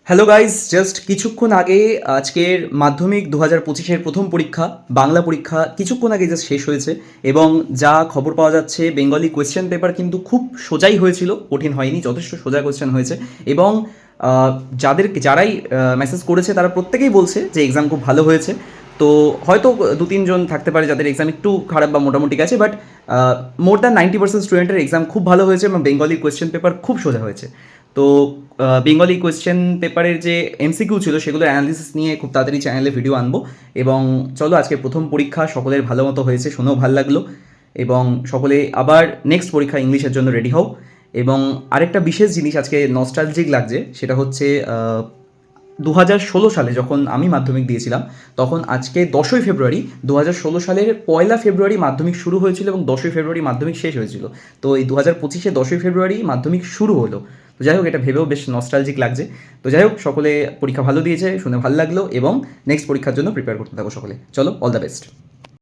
Hello guys, just কিছুক্ষণ আগে আজকের মাধ্যমিক 2025-এর প্রথম পরীক্ষা বাংলা পরীক্ষা কিছুক্ষণ আগে জাস্ট শেষ হয়েছে। এবং যা খবর পাওয়া যাচ্ছে, বেঙ্গলি কোয়েশ্চেন পেপার কিন্তু খুব সোজাই হয়েছিল, কঠিন হয়নি, যথেষ্ট সোজা কোয়েশ্চেন হয়েছে। এবং যারাই মেসেজ করেছে তারা প্রত্যেকেই বলছে যে এক্সাম খুব ভালো হয়েছে। তো হয়তো দু তিনজন থাকতে পারে যাদের এক্সাম একটু খারাপ বা মোটামুটি গেছে, বাট মোর দ্যান 90% স্টুডেন্টের এক্সাম খুব ভালো হয়েছে এবং বেঙ্গলি কোয়েশ্চেন পেপার খুব সোজা হয়েছে। তো বেঙ্গলি কোয়েশ্চেন পেপারের যে এমসিকিউ ছিল সেগুলোর অ্যানালিসিস নিয়ে খুব তাড়াতাড়ি চ্যানেলে ভিডিও আনবো। এবং চলো, আজকে প্রথম পরীক্ষা সকলের ভালো মতো হয়েছে, শুনেও ভালো লাগলো। এবং সকলে আবার নেক্সট পরীক্ষা ইংলিশের জন্য রেডি হও। এবং আরেকটা বিশেষ জিনিস আজকে নস্টালজিক লাগছে, সেটা হচ্ছে 2016 সালে যখন আমি মাধ্যমিক দিয়েছিলাম, তখন আজকে 10ই ফেব্রুয়ারি 2016 সালের 1লা ফেব্রুয়ারি মাধ্যমিক শুরু হয়েছিল এবং 10ই ফেব্রুয়ারি মাধ্যমিক শেষ হয়েছিল। তো এই 2025-এ 10ই ফেব্রুয়ারি মাধ্যমিক শুরু হলো। তো যাই হোক, এটা ভেবেও বেশ নস্টালজিক লাগছে। তো যাই হোক, সকলে পরীক্ষা ভালো দিয়েছে, শুনে ভালো লাগলো এবং নেক্সট পরীক্ষার জন্য প্রিপেয়ার করতে থাকো সকলে। চলো, অল দ্য বেস্ট।